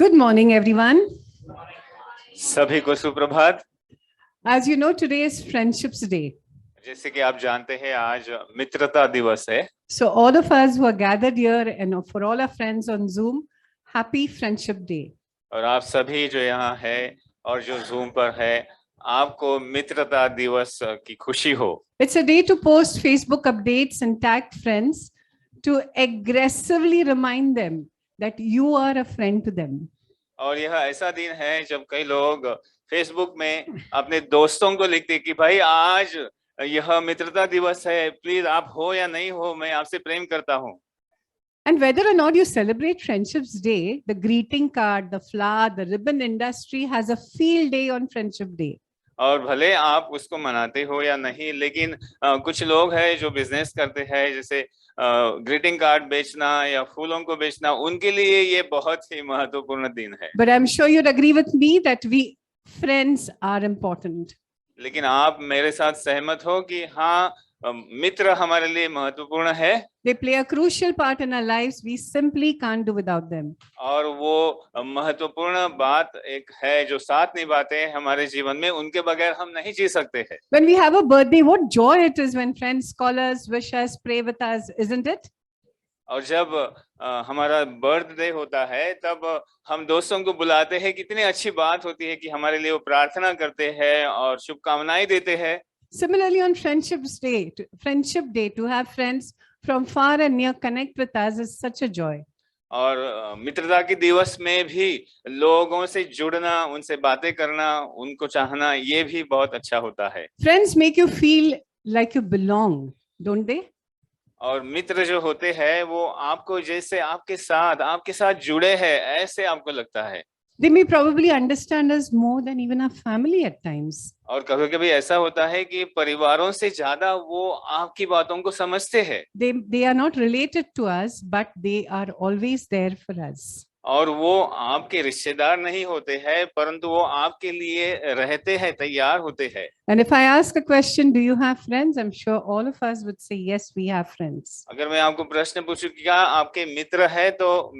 Good morning, everyone. सभी को सुप्रभात। As you know, today is Friendships Day. जैसे कि आप जानते हैं आज मित्रता दिवस है। So all of us who are gathered here and for all our friends on Zoom, happy Friendship Day. और आप सभी जो यहाँ है और जो Zoom पर है, आपको मित्रता दिवस की खुशी हो। It's a day to post Facebook updates and tag friends to aggressively remind them that you are a friend to them. और यह ऐसा दिन है जब कई लोग फेसबुक में अपने दोस्तों को लिखते कि भाई आज यह मित्रता दिवस है, प्लीज आप हो या नहीं हो, मैं आपसे प्रेम करता हूँ। And whether or not you celebrate Friendships Day, the greeting card, the flower, the ribbon industry has a field day on Friendship Day. और भले आप उसको मनाते हो या नहीं, लेकिन कुछ लोग हैं जो बिजनेस करते हैं, जैसे ग्रीटिंग कार्ड बेचना या फूलों को बेचना, उनके लिए ये बहुत ही महत्वपूर्ण दिन है। But I'm sure you'd agree with me that we friends are important. लेकिन आप मेरे साथ सहमत हो कि हाँ, मित्र हमारे लिए महत्वपूर्ण है। They play a crucial part in our lives. We simply can't do without them. और वो महत्वपूर्ण बात एक है जो साथ निभाते हैं हमारे जीवन में, उनके बगैर हम नहीं जी सकते हैं। When we have a birthday, what joy it is when friends call us, wish us, pray with us, isn't it? और जब हमारा बर्थडे होता है तब हम दोस्तों को बुलाते हैं, कितनी अच्छी बात होती है कि हमारे लिए वो प्रार्थना करते हैं और शुभकामनाएं देते हैं। Similarly, on Friendship Day, to have friends from far and near connect with us is such a joy. और मित्रता के दिवस में भी लोगों से जुड़ना, उनसे बातें करना, उनको चाहना, ये भी बहुत अच्छा होता है। Friends make you feel like you belong, don't they? और मित्र जो होते हैं वो आपको जैसे आपके साथ जुड़े हैं, ऐसे आपको लगता है। They may probably understand us more than even our family at times. और कभी-कभी ऐसा होता है कि परिवारों से ज्यादा वो आपकी बातों को समझते हैं। They are not related to us, but they are always there for us. और वो आपके रिश्तेदार नहीं होते हैं, परंतु वो आपके लिए रहते हैं, तैयार होते हैं। And if I ask a question, do you have friends? I'm sure all of us would say yes, we have friends. अगर मैं आपको प्रश्न पूछूं कि क्या आपके मित्र है, तो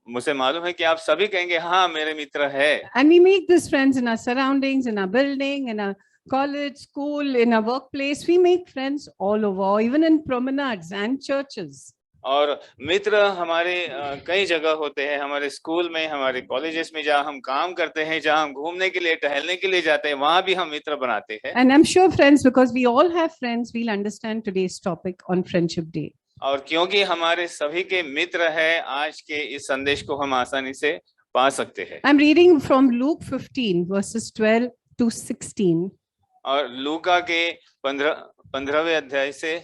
मुझे मालूम है कि आप सभी कहेंगे हाँ, मेरे मित्र है। And we make these friends in our surroundings, in our building, in our college, school, in our workplace. We make friends all over, even in promenades and churches. और मित्र हमारे कई जगह होते हैं, हमारे स्कूल में, हमारे कॉलेजेस में, जहाँ हम काम करते हैं, जहाँ हम घूमने के लिए, टहलने के लिए जाते हैं, वहाँ भी हम मित्र बनाते हैं। And I'm sure friends, because we all have friends, we'll understand today's topic on Friendship Day. और क्योंकि हमारे सभी के मित्र हैं, आज के इस संदेश को हम आसानी से पा सकते हैं। I'm reading from Luke 15 verses 12 to 16. और लूका के 15वें अध्याय से,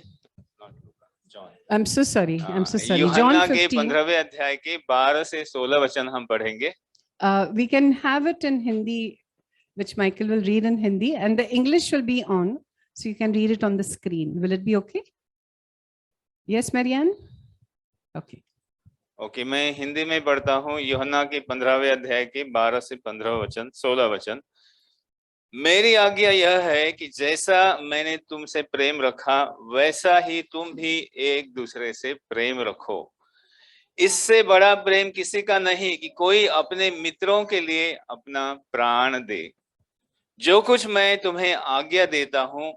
I'm so sorry. यूहन्ना के 15वें अध्याय के 12 से 16 वचन हम पढ़ेंगे। We can have it in Hindi, which Michael will read in Hindi, and the English will be on, so you can read it on the screen. Will it be okay? Yes, Marianne? Okay. Okay, मैं हिंदी में पढ़ता हूँ। यूहन्ना के 15वें अध्याय के 12 से 16 वचन। मेरी आज्ञा यह है कि जैसा मैंने तुमसे प्रेम रखा, वैसा ही तुम भी एक दूसरे से प्रेम रखो। इससे बड़ा प्रेम किसी का नहीं कि कोई अपने मित्रों के लिए अपना प्राण दे। जो कुछ मैं तुम्हें आज्ञा देता हूँ,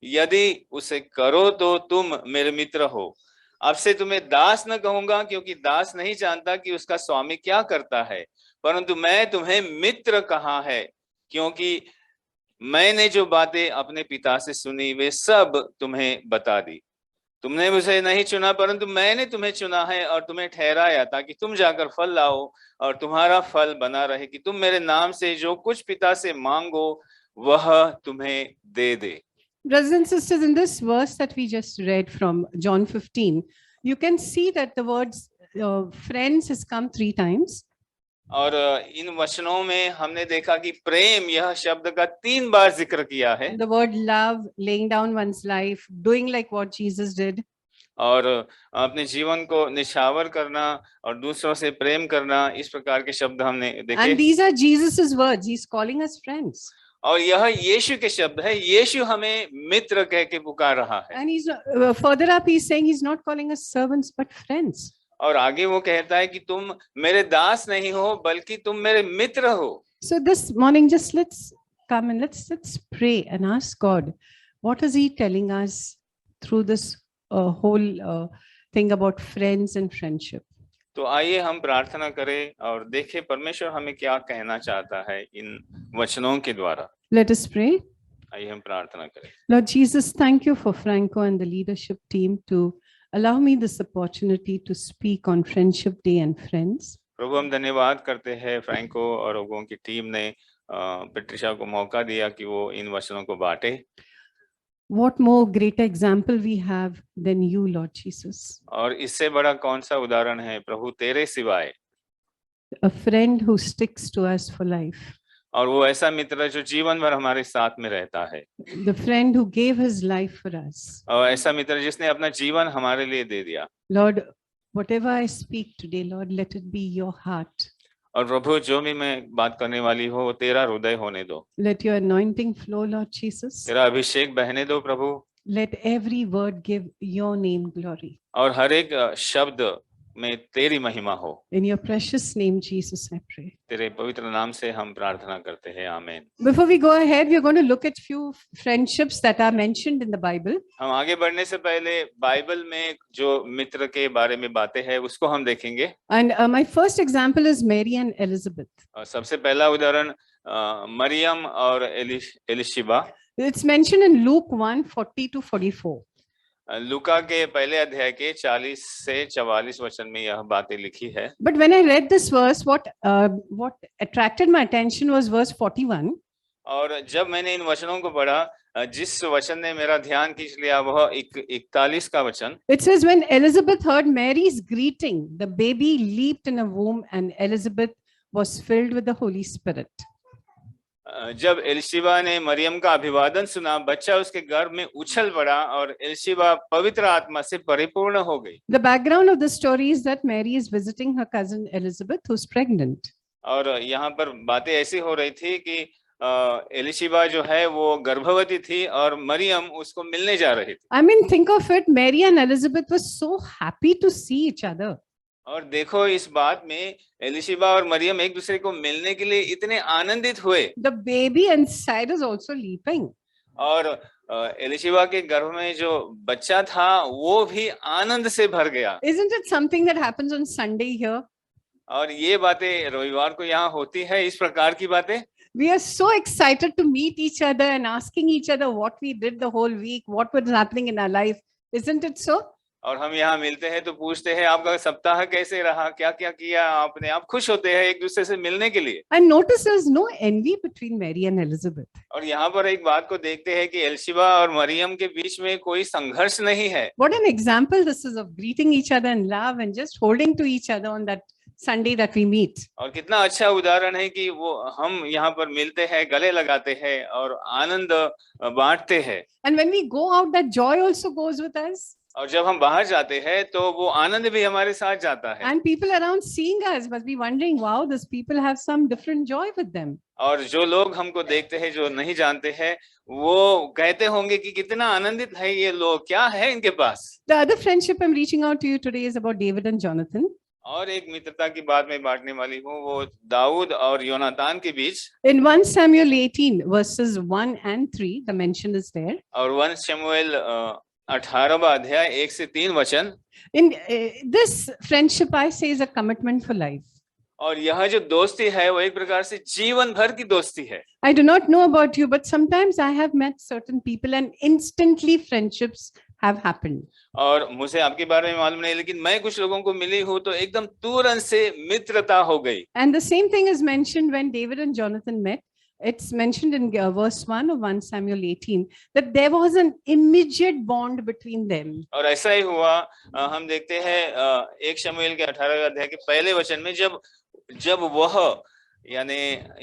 यदि उसे करो तो तुम मेरे मित्र हो। अब से तुम्हें दास न कहूंगा, क्योंकि दास नहीं जानता कि उसका स्वामी क्या करता है, परंतु मैं तुम्हें मित्र कहा है, क्योंकि मैंने जो बातें अपने पिता से सुनी वे सब तुम्हें बता दी। तुमने मुझे नहीं चुना, परंतु मैंने तुम्हें चुना है और तुम्हें ठहराया, ताकि तुम जाकर फल लाओ और तुम्हारा फल बना रहे, कि तुम मेरे नाम से जो कुछ पिता से मांगो वह तुम्हें दे दे। Brothers and sisters, in this verse that we just read from John 15, you can see that the words friends has come 3 times. और इन वचनों में हमने देखा कि प्रेम यह शब्द का 3 बार जिक्र किया है। The word love, laying down one's life, doing like what Jesus did. और अपने जीवन को निछावर करना और दूसरों से प्रेम करना, इस प्रकार के शब्द हमने देखे। And these are Jesus's words. He's calling us friends. और यह यीशु के शब्द है। यीशु हमें मित्र कह के पुकार रहा है। And he's further up he's saying he's not calling us servants but friends. और आगे वो कहता है कि तुम मेरे दास नहीं हो बल्कि तुम मेरे मित्र हो। So this morning, just let's come and let's pray and ask God, what is He telling us through this whole thing about friends and friendship? तो आइए हम प्रार्थना करें और देखें परमेश्वर हमें क्या कहना चाहता है इन वचनों के द्वारा। Let us pray. आइए हम प्रार्थना करें। Lord Jesus, thank you for Franco and the leadership team to allow me this opportunity to speak on Friendship Day and friends. प्रभु हम धन्यवाद करते हैं फ्रैंको और लोगों की टीम ने पेट्रिशा को मौका दिया कि वो इन वचनों को बांटे। What more great example we have than you, Lord Jesus? और इससे बड़ा कौन सा उदाहरण है प्रभु तेरे सिवाय? A friend who sticks to us for life. और वो ऐसा मित्र जो जीवन भर हमारे साथ में रहता है। The friend who gave his life for us. और ऐसा मित्र जिसने अपना जीवन हमारे लिए दे दिया। Lord, whatever I speak today, Lord, let it be your heart. और प्रभु जो भी मैं बात करने वाली हो वो तेरा हृदय होने दो। Let your anointing flow, Lord Jesus. तेरा अभिषेक बहने दो प्रभु। Let every word give your name glory. और हर एक शब्द में तेरी महिमा हो। In your precious name, Jesus, I pray. तेरे पवित्र नाम से हम प्रार्थना करते हैं, आमीन। Before we go ahead, we are going to look at few friendships that are mentioned in the Bible. हम आगे बढ़ने से पहले बाइबल में जो मित्र के बारे में बातें हैं उसको हम देखेंगे। And my first example is Mary and Elizabeth. और सबसे पहला उदाहरण मरियम और Elisheba. It's mentioned in Luke 1:40 to 44. लूका के पहले अध्याय के 40 से 44 वचन में यह बातें लिखी है। But when I read this verse, what attracted my attention was verse 41. और जब मैंने इन वचनों को पढ़ा, जिस वचन ने मेरा ध्यान खींच लिया वह 41 का वचन। It says, when Elizabeth heard Mary's greeting, the baby leaped in her womb, and Elizabeth was filled with the Holy Spirit. जब एलिशिबा ने मरियम का अभिवादन सुना, बच्चा उसके गर्भ में उछल पड़ा और एलिशिबा पवित्र आत्मा से परिपूर्ण हो गई। The background of the story is that Mary is visiting her cousin Elizabeth, who's pregnant. और यहाँ पर बातें ऐसी हो रही थी कि एलिशिबा जो है वो गर्भवती थी और मरियम उसको मिलने जा रही थी। I mean, think of it. Mary and Elizabeth were so happy to see each other. और देखो इस बात में एलिशिबा और मरियम एक दूसरे को मिलने के लिए इतने आनंदित हुए। The baby inside is also leaping. और एलिशिबा के गर्भ में जो बच्चा था वो भी आनंद से भर गया। Isn't it something that happens on Sunday here? और ये बातें रविवार को यहाँ होती है, इस प्रकार की बातें। We are so excited to meet each other and asking each other what we did the whole week, what was happening in our life. Isn't it so? और हम यहाँ मिलते हैं तो पूछते हैं आपका सप्ताह कैसे रहा, क्या क्या किया आपने। आप खुश होते हैं एक दूसरे से मिलने के लिए। And notice there's no envy between Mary and Elizabeth. और यहाँ पर एक बात को देखते हैं कि एलिशिबा और मरियम के बीच में कोई संघर्ष नहीं है। What an example this is of greeting each other in love and just holding to each other on that Sunday that we meet. और कितना अच्छा उदाहरण है कि वो हम यहाँ पर मिलते हैं, गले लगाते हैं और आनंद बांटते हैं। And when we go out, that joy also goes with us. और जब हम बाहर जाते हैं तो वो आनंद भी हमारे साथ जाता है। And people around seeing us must be wondering, wow, these people have some different joy with them. और जो लोग हमको देखते हैं, जो नहीं जानते हैं, वो कहते होंगे कि कितना आनंदित है ये लोग, क्या है इनके पास। The other friendship I'm reaching out to you today is about David and Jonathan. और एक मित्रता की बात मैं बांटने वाली हूँ, वो दाऊद और योनातान के बीच। In 1 Samuel 18 verses 1 and 3, the mention is there. और 1 शमूएल 18वां अध्याय 1 से 3 वचन। In this friendship, I say, is a commitment for life. और यह जो दोस्ती है वो एक प्रकार से जीवन भर की दोस्ती है। I do not know about you, but sometimes I have met certain people and instantly friendships have happened. और मुझे आपके बारे में मालूम नहीं, लेकिन मैं कुछ लोगों को मिली हूँ तो एकदम तुरंत से मित्रता हो गई। And the same thing is mentioned when David and Jonathan met. It's mentioned in verse 1 of 1 Samuel 18 that there was an immediate bond between them. और ऐसा ही हुआ, हम देखते हैं 1 शमूएल के 18वें अध्याय के पहले वचन में, जब वह यानी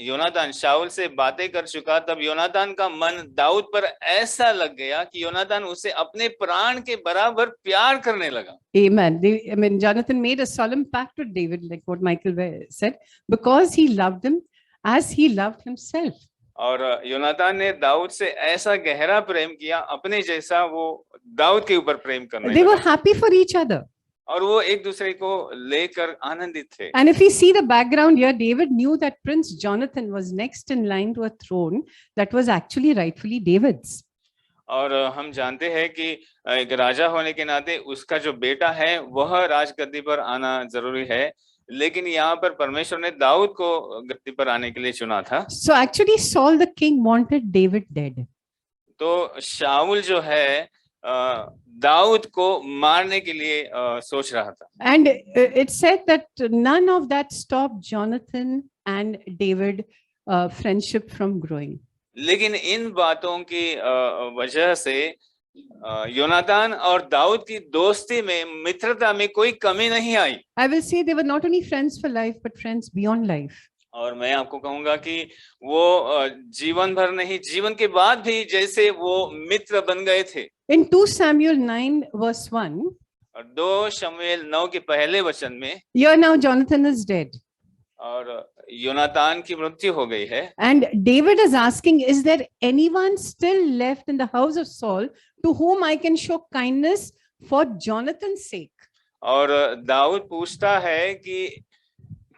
योनातान शाऊल से बातें कर चुका, तब योनातान का मन दाऊद पर ऐसा लग गया कि योनातान उसे अपने प्राण के बराबर प्यार करने लगा। Amen. I mean, Jonathan made a solemn pact with David, like what Michael said, because he loved him as he loved himself. और योनातान ने दाऊद से ऐसा गहरा प्रेम किया, अपने जैसा वो दाऊद के ऊपर प्रेम करने They लगा। were happy for each other. और वो एक दूसरे को लेकर आनंदित थे। And if we see the background here, David knew that Prince Jonathan was next in line to a throne that was actually rightfully David's. और हम जानते हैं कि एक राजा होने के नाते उसका जो बेटा है वह राजगद्दी पर आना जरूरी है, लेकिन यहाँ पर परमेश्वर ने दाऊद को गद्दी पर आने के लिए चुना था। So actually Saul the king wanted David dead. तो शाऊल जो है दाऊद को मारने के लिए सोच रहा था। And it said that none of that stopped Jonathan and David friendship from growing. लेकिन इन बातों की वजह से योनातान और दाऊद की दोस्ती में, मित्रता में कोई कमी नहीं आई। I will say they were not only friends for life but friends beyond life. और मैं आपको कहूंगा कि वो जीवन भर नहीं, जीवन के बाद भी जैसे वो मित्र बन गए थे। In 2 Samuel 9 verse 1, और 2 शमूएल 9 के पहले वचन में, here now Jonathan is dead. और योनातान की मृत्यु हो गई है। And David is asking, is there anyone still left in the house of Saul to whom I can show kindness for Jonathan's sake? और दाऊद पूछता है कि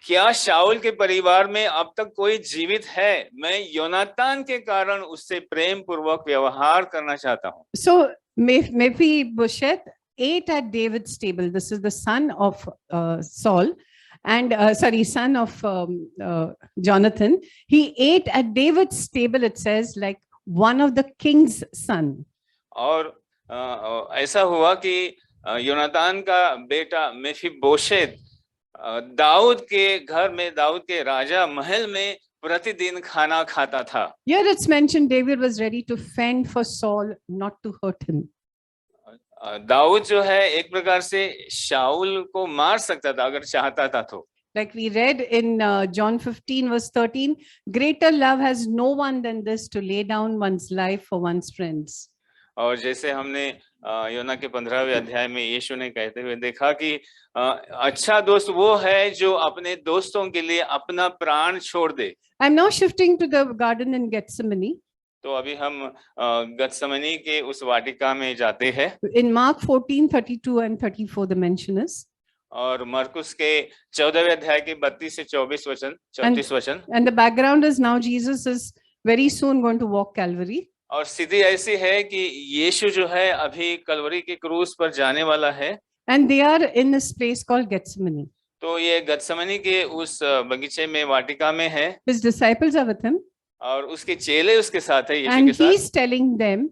क्या शाऊल के परिवार में अब तक कोई जीवित है? मैं योनातान के कारण उससे प्रेम पूर्वक व्यवहार करना चाहता हूँ। So Mephibosheth ate at David's table. This is the son of Saul. And son of Jonathan. He ate at David's table, it says, like one of the king's son. और ऐसा हुआ कि योनातान का बेटा मेफीबोशेत दाऊद के घर में, दाऊद के राजा महल में प्रतिदिन खाना खाता था। Here it's mentioned David was ready to fend for Saul, not to hurt him. Dawood जो है एक प्रकार से शाऊल को मार सकता था अगर चाहता था तो। Like we read in John 15 verse 13, greater love has no one than this, to lay down one's life for one's friends. और जैसे हमने योना के 15वें अध्याय में यीशु ने कहते हुए देखा कि अच्छा दोस्त वो है जो अपने दोस्तों के लिए अपना प्राण छोड़ दे। I'm now shifting to the garden in Gethsemane. तो अभी हम गत्समनी के उस वाटिका में जाते हैं। In Mark 14:32 and 34 the mention is. और मरकुस के 14वें अध्याय के 32 से 34 वचन। And the background is now Jesus is very soon going to walk Calvary. और स्थिति ऐसी है कि यीशु जो है अभी कलवरी के क्रूस पर जाने वाला है। And they are in this place called Gethsemane. तो ये गत्समनी के उस बगीचे में, वाटिका में है। His disciples are with him. और उसके चेले उसके साथ है, यीशु And के साथ। he's telling them,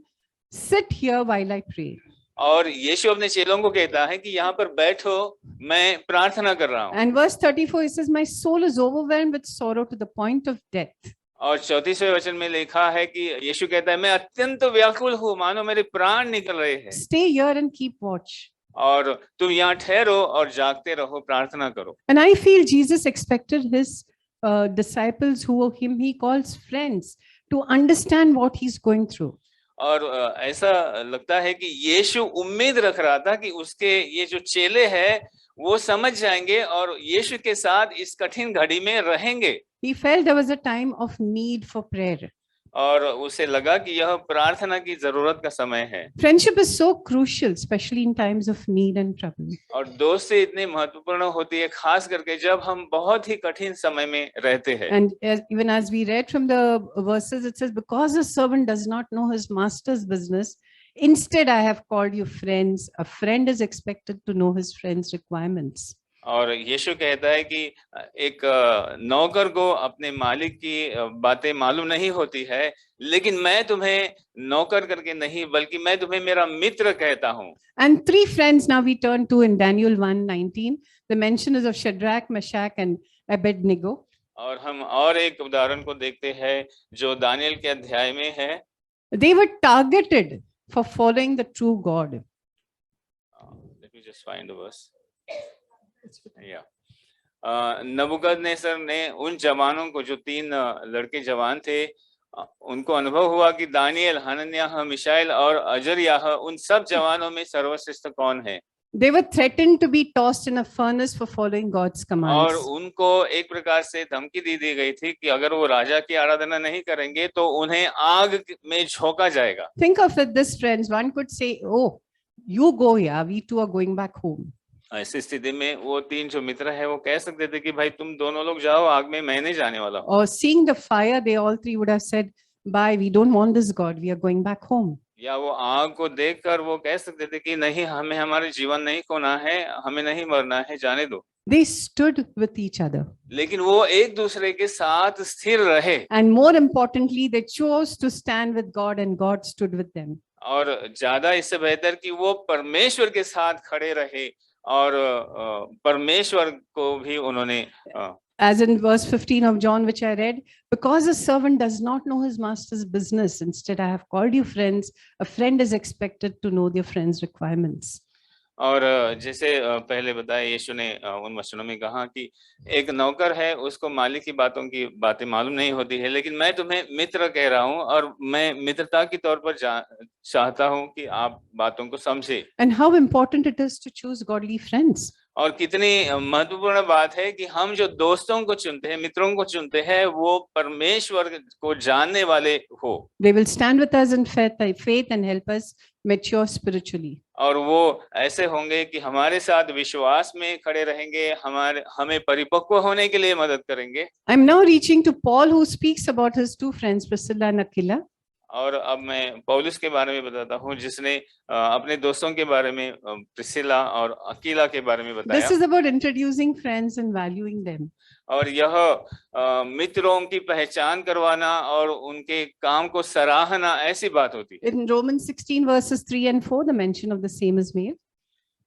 sit here while I pray. और यीशु अपने चेलों को कहता है कि यहाँ पर बैठो, मैं प्रार्थना कर रहा हूँ। And verse 34 he says, my soul is overwhelmed with sorrow to the point of death. और 34वें वचन में लिखा है कि यीशु कहता है मैं अत्यंत व्याकुल हूँ, मानो मेरे प्राण निकल रहे हैं। Stay here and keep watch. और तुम यहाँ ठहरो और जागते रहो, प्रार्थना करो। And I feel Jesus expected his disciples, who him he calls friends, to understand what he's going through. और ऐसा लगता है कि यीशु उम्मीद रख रहा था कि उसके ये जो चेले हैं वो समझ जाएंगे और यीशु के साथ इस कठिन घड़ी में रहेंगे। He felt there was a time of need for prayer. और उसे लगा कि यह प्रार्थना की जरूरत का समय है। Friendship is so crucial, especially in times of need and trouble. और दोस्ती इतनी महत्वपूर्ण होती है, खास करके जब हम बहुत ही कठिन समय में रहते हैं। And even as we read from the verses, it says, because a servant does not know his master's business, instead I have called you friends. A friend is expected to know his friend's requirements. और यीशु कहता है कि एक नौकर को अपने मालिक की बातें मालूम नहीं होती है, लेकिन मैं तुम्हें नौकर करके नहीं बल्कि मैं तुम्हें मेरा मित्र कहता हूँ। And 3 friends now we turn to in Daniel 1:19. The mention is of Shadrach, Meshach and Abednego. और हम और एक उदाहरण को देखते हैं जो दानियल के अध्याय में है। They were targeted for following the true God. Let me just find the verse. नबूकदनेस्सर ने उन जवानों को, जो 3 लड़के जवान थे, उनको अनुभव हुआ कि दानियल, हनन्याह, मिशाएल और अजर्याह उन सब जवानों में सर्वश्रेष्ठ कौन है। They were threatened to be tossed in a furnace for following God's commands. और उनको एक प्रकार से धमकी दी गई थी कि अगर वो राजा की आराधना नहीं करेंगे तो उन्हें आग में झोंका जाएगा। Think of it this, friends. One could say, oh, you go, yeah, we too are going back home. ऐसी स्थिति में वो 3 जो मित्र है वो कह सकते थे कि भाई तुम दोनों लोग जाओ आग में, मैं नहीं जाने वाला हूँ। Or seeing the fire, they all three would have said, bye, we don't want this God, we are going back home. या वो आग को देखकर वो कह सकते थे कि नहीं, हमें हमारे जीवन नहीं खोना है, हमें नहीं मरना है, जाने दो। They stood with each other. लेकिन वो एक दूसरे के साथ स्थिर रहे। And more importantly, they chose to stand with God and God stood with them. और ज्यादा इससे बेहतर कि वो परमेश्वर के साथ खड़े रहे और परमेश्वर को भी उन्होंने As in verse 15 of John, which I read, because a servant does not know his master's business, instead I have called you friends. A friend is expected to know their friend's requirements. और जैसे पहले बताया, यीशु ने उन वचनों में कहा कि एक नौकर है, उसको मालिक की बातें मालूम नहीं होती है, लेकिन मैं तुम्हें मित्र कह रहा हूँ और मैं मित्रता के तौर पर चाहता हूँ कि आप बातों को समझे। And how important it is to choose godly friends. और कितनी महत्वपूर्ण बात है कि हम जो दोस्तों को चुनते हैं, मित्रों को चुनते हैं, वो परमेश्वर को जानने वाले हो। They will stand with us in faith and help us mature spiritually. और वो ऐसे होंगे कि हमारे साथ विश्वास में खड़े रहेंगे, हमें परिपक्व होने के लिए मदद करेंगे। I'm now reaching to Paul, who speaks about his two friends, Priscilla and Aquila. और अब मैं पौलुस के बारे में बताता हूँ, जिसने अपने दोस्तों के बारे में, प्रिसिला और अकीला के बारे में बताया। This is about introducing friends and valuing them. और यह मित्रों की पहचान करवाना और उनके काम को सराहना, ऐसी बात होती है। In Romans 16 verses 3 and 4, the mention of the same is made.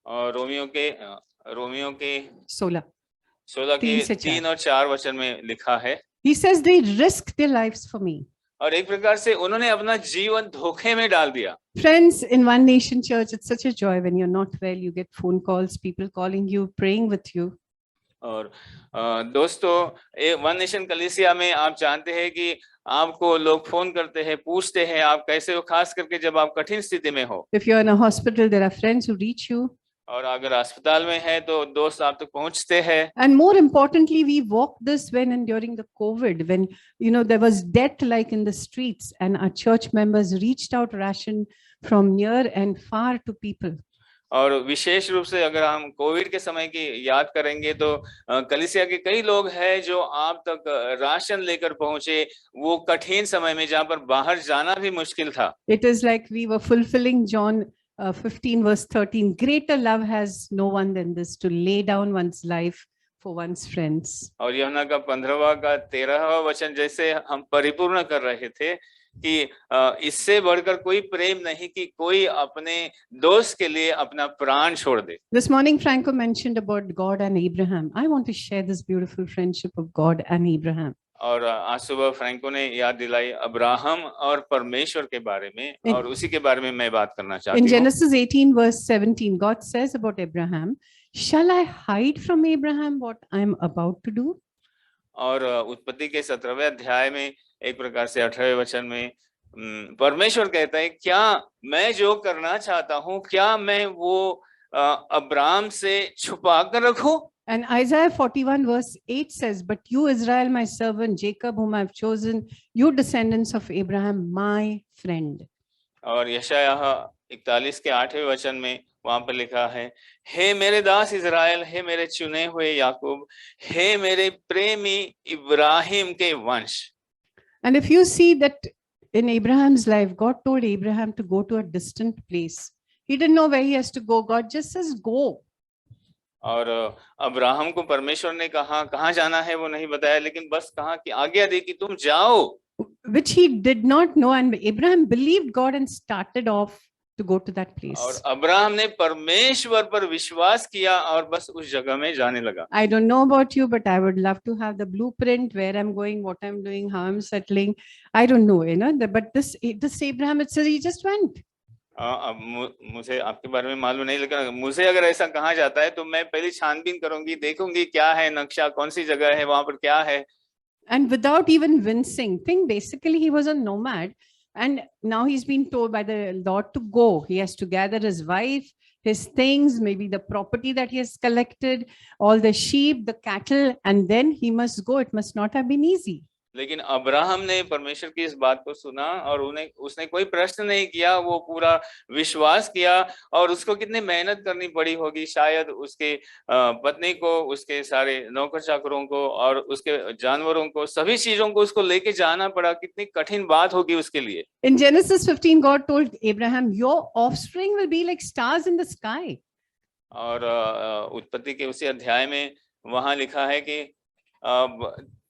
और रोमियो के 16 के 3 और 4 वचन में लिखा है। He says they risked their lives for me. और एक प्रकार से उन्होंने अपना जीवन धोखे में डाल दिया। Friends, in One Nation Church, it's such a joy when you're not well, you get phone calls, people calling you, praying with you. और दोस्तों, वन नेशन कलीसिया में आप जानते हैं कि आपको लोग फोन करते हैं, पूछते हैं आप कैसे हो, खास करके जब आप कठिन स्थिति में हो। If you're in a hospital, there are friends who reach you. और अगर अस्पताल में है तो दोस्त आप तक पहुंचते हैं। And more importantly, we walked this when and during the COVID, when there was death like in the streets, and our church members reached out ration from near and far to people. और विशेष रूप से अगर हम Covid के समय की याद करेंगे तो कलीसिया के कई लोग हैं जो आप तक राशन लेकर पहुंचे, वो कठिन समय में जहां पर बाहर जाना भी मुश्किल था। It is like we were fulfilling John 15 verse 13. Greater love has no one than this, to lay down one's life for one's friends. और यूहन्ना का 15वां का 13वां वचन जैसे हम परिपूर्ण कर रहे थे कि इससे बढ़कर कोई प्रेम नहीं कि कोई अपने दोस्त के लिए अपना प्राण छोड़ दे। This morning Franco mentioned about God and Abraham. I want to share this beautiful friendship of God and Abraham. और आज सुबह फ्रैंको ने याद दिलाई अब्राहम और परमेश्वर के बारे में, और उसी के बारे में मैं बात करना चाहती हूँ। In Genesis 18 verse 17, God says about Abraham, "Shall I hide from Abraham what I am about to do?" और उत्पत्ति के 17वें अध्याय में एक प्रकार से 18वें वचन में परमेश्वर कहता है, क्या मैं जो करना चाहता हूँ, क्या मैं वो अब्राहम से छुपा कर रखूं? And Isaiah 41 verse 8 says, "But you, Israel, my servant, Jacob, whom I have chosen, you descendants of Abraham, my friend." और यशायाह 41 के 8वें वचन में वहां पर लिखा है, हे मेरे दास इज़राइल, हे मेरे चुने हुए याकूब, हे मेरे प्रेमी इब्राहिम के वंश। And if you see that in Abraham's life, God told Abraham to go to a distant place. He didn't know where he has to go. God just says, go. और अब्राहम को परमेश्वर ने कहाँ जाना है वो नहीं बताया, लेकिन बस कहा कि आज्ञा दी कि तुम जाओ। Which he did not know, and Abraham believed God and started off to go to that place. और अब्राहम ने परमेश्वर पर विश्वास किया और बस उस जगह में जाने लगा। I don't know about you, but I would love to have the blueprint, where I'm going, what I'm doing, how I'm settling. I don't know, but this Abraham, it says he just went. अब मुझे आपके बारे में मालूम नहीं, लेकिन मुझे अगर ऐसा कहा जाता है तो मैं पहले छानबीन करूंगी, देखूंगी क्या है नक्शा, कौन सी जगह है, वहां पर क्या है। And without even wincing, think basically he was a nomad, and now he's been told by the Lord to go. He has to gather his wife, his things, maybe the property that he has collected, all the sheep, the cattle, and then he must go. It must not have been easy. लेकिन Abraham ने परमेश्वर की इस बात को सुना और उसने कोई प्रश्न नहीं किया, वो पूरा विश्वास किया। और उसको कितनी मेहनत करनी पड़ी होगी, शायद उसके पत्नी को, उसके सारे नौकर चाकरों को और उसके जानवरों को, सभी चीजों को उसको लेके जाना पड़ा। कितनी कठिन बात होगी उसके लिए। In Genesis 15, God told Abraham, your offspring will be like stars in the sky. और उत्पत्ति के उसी अध्याय में वहां लिखा है कि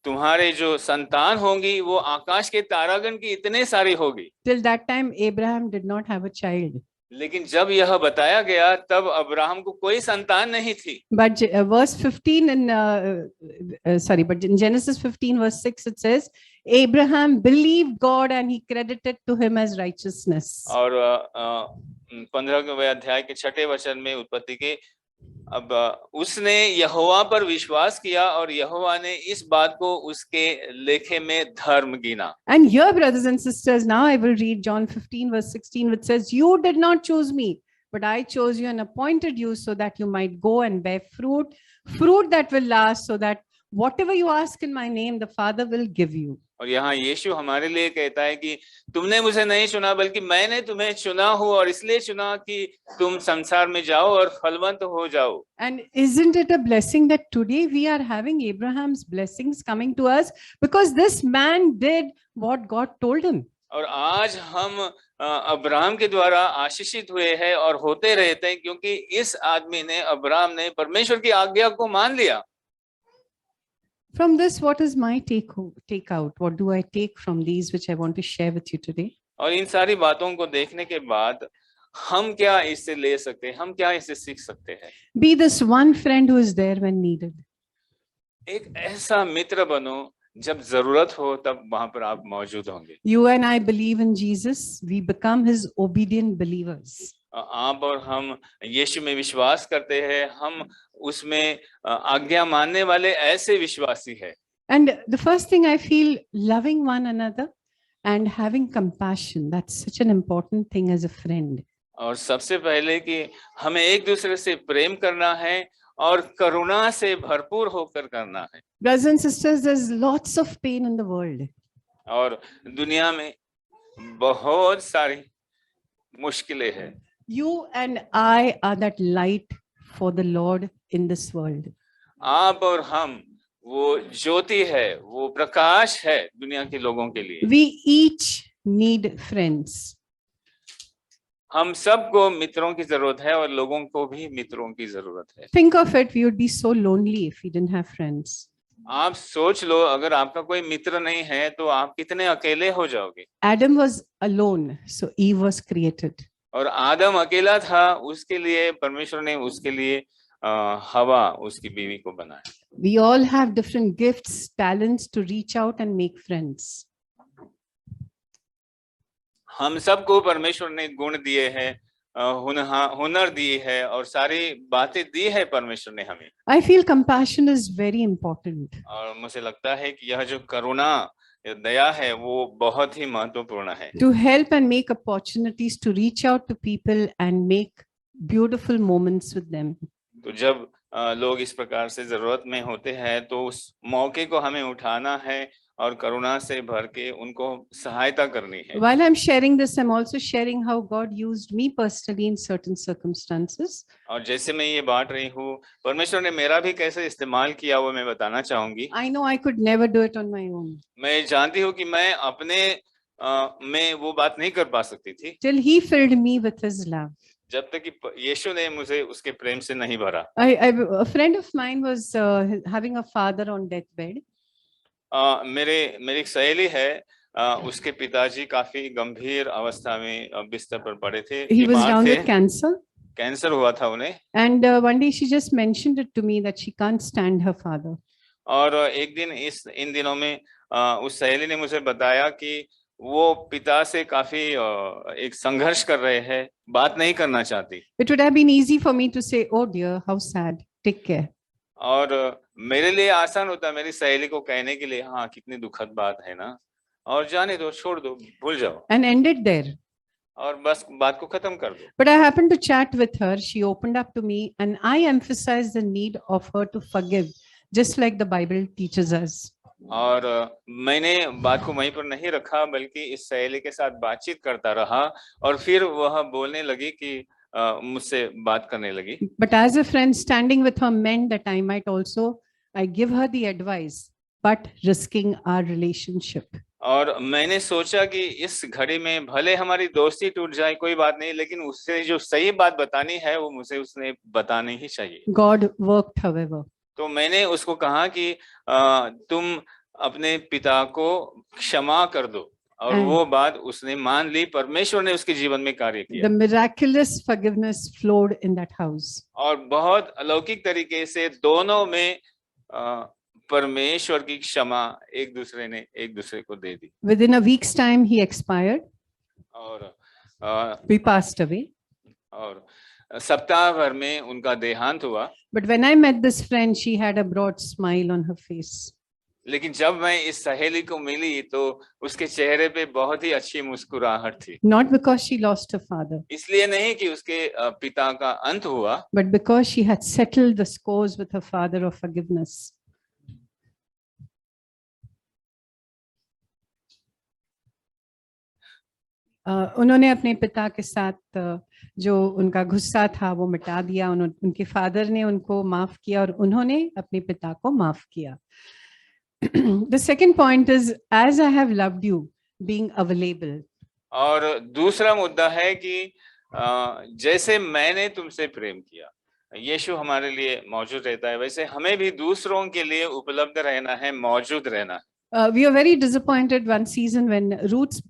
तुम्हारे जो संतान होंगी वो आकाश के तारागण की इतने सारी होगी। Till that time, Abraham did not have a child. लेकिन जब यह बताया गया तब अब्राहम को कोई संतान नहीं थी। But verse 15 but in Genesis 15 verse 6 it says, Abraham believed God and he credited to him as righteousness. और 15वें अध्याय के 6ठे वचन में उत्पत्ति के, अब उसने यहोवा पर विश्वास किया और यहोवा ने इस बात को उसके लेखे में धर्म गिना। And here, brothers and sisters, now I will read John 15 verse 16, which says, you did not choose me, but I chose you and appointed you so that you might go and bear fruit that will last, so that whatever you ask in my name, the Father will give you. और यहाँ यीशु हमारे लिए कहता है कि तुमने मुझे नहीं चुना बल्कि मैंने तुम्हें चुना हूँ, और इसलिए चुना कि तुम संसार में जाओ और फलवंत हो जाओ। And isn't it a blessing that today we are having Abraham's blessings coming to us, because this man did what God told him. और आज हम अब्राहम के द्वारा आशीषित हुए हैं और होते रहते हैं, क्योंकि इस आदमी ने, अब्राहम ने परमेश्वर की आज्ञा को मान लिया। From this, what is my take out? What do I take from these which I want to share with you today? और इन सारी बातों को देखने के बाद हम क्या इससे ले सकते हैं, हम क्या इससे सीख सकते हैं? Be this one friend who is there when needed. एक ऐसा मित्र बनो, जब जरूरत हो तब वहां पर आप मौजूद होंगे। You and I believe in Jesus. We become his obedient believers. आप और हम यीशु में विश्वास करते हैं, हम उसमें आज्ञा मानने वाले ऐसे विश्वासी हैं। And the first thing I feel, loving one another and having compassion, that's such an important thing as a friend. और सबसे पहले कि हमें एक दूसरे से प्रेम करना है और करुणा से भरपूर होकर करना है। Brothers and sisters, there's lots of pain in the world. और दुनिया में बहुत सारी मुश्किलें हैं। You and I are that light for the Lord in this world. आप और हम वो ज्योति है, वो प्रकाश है दुनिया के लोगों के लिए। We each need friends. हम सबको मित्रों की जरूरत है और लोगों को भी मित्रों की जरूरत है। Think of it, we would be so lonely if we didn't have friends. आप सोच लो, अगर आपका कोई मित्र नहीं है तो आप कितने अकेले हो जाओगे। Adam was alone, so Eve was created. और आदम अकेला था, उसके लिए परमेश्वर ने उसके लिए हवा, उसकी बीवी को बनाया। We all have different gifts, talents to reach out and make friends. हम सबको परमेश्वर ने गुण दिए हैं, हुनर दी है और सारी बातें दी है परमेश्वर ने हमें। I feel compassion is very important. और मुझे लगता है कि यह जो करुणा, दया है, वो बहुत ही महत्वपूर्ण है। To help and make opportunities to reach out to people and make beautiful moments with them. तो जब लोग इस प्रकार से जरूरत में होते हैं तो उस मौके को हमें उठाना है और करुणा से भर के उनको सहायता करनी है। While I'm sharing this, I'm also sharing how God used me personally in certain circumstances. और जैसे मैं ये बांट रही हूँ, परमेश्वर ने मेरा भी कैसे इस्तेमाल किया वो मैं बताना चाहूंगी। I know I could never do it on my own. मैं जानती हूँ कि मैं अपने में वो बात नहीं कर पा सकती थी, Till He filled me with His love. जब तक कि यीशु ने मुझे उसके प्रेम से नहीं भरा। A friend of mine was having a father on deathbed. मेरी एक सहेली है, उसके पिताजी काफी गंभीर अवस्था में बिस्तर पर पड़े थे, He was बीमार down थे, with cancer. कैंसर हुआ था उन्हें। And one day she just mentioned it to me that she can't stand her father. और एक दिन इन दिनों में उस सहेली ने मुझे बताया कि वो पिता से काफी एक संघर्ष कर रहे हैं, बात नहीं करना चाहती। It would have been easy for me to say, "Oh dear, how sad. Take care." और मेरे लिए आसान होता मेरी सहेली को कहने के लिए, हाँ कितनी दुखद बात है ना, और जाने दो, छोड़ दो, भूल जाओ, And end it there. और बस बात को खत्म कर दो। But I happened to chat with her. She opened up to me, and I emphasized the need of her to forgive, just like the Bible teaches us. और मैंने बात को वहीं पर नहीं रखा, बल्कि इस सहेली के साथ बातचीत करता रहा, और फिर वह बोलने लगी कि मुझसे बात करने लगी। But as a friend standing with her meant that I might also, I give her the advice, but risking our relationship. और मैंने सोचा कि इस घड़ी में भले हमारी दोस्ती टूट जाए कोई बात नहीं, लेकिन उससे जो सही बात बतानी है वो मुझे उसने बतानी ही चाहिए। God worked, however. तो मैंने उसको कहा कि तुम अपने पिता को क्षमा कर दो, और वो बात उसने मान ली। परमेश्वर ने उसके जीवन में कार्य किया। The miraculous forgiveness flowed in that house. और बहुत अलौकिक तरीके से दोनों में परमेश्वर की क्षमा एक दूसरे को दे दी। Within a week's time, he expired. और We passed away. और सप्ताह भर में उनका देहांत हुआ। But when I met this friend, she had a broad smile on her face. लेकिन जब मैं इस सहेली को मिली तो उसके चेहरे पे बहुत ही अच्छी मुस्कुराहट थी। Not because she lost her father, इसलिए नहीं कि उसके पिता का अंत हुआ, but because she had settled the scores with her father of forgiveness. उन्होंने अपने पिता के साथ जो उनका गुस्सा था वो मिटा दिया। उनके फादर ने उनको माफ किया और उन्होंने अपने पिता को माफ किया। The second point is, as I have loved you, being available. और दूसरा मुद्दा है कि जैसे मैंने तुमसे प्रेम किया, यीशु हमारे लिए मौजूद रहता है, वैसे हमें भी दूसरों के लिए उपलब्ध रहना है, मौजूद रहना है। We are very disappointed one season when Ruth's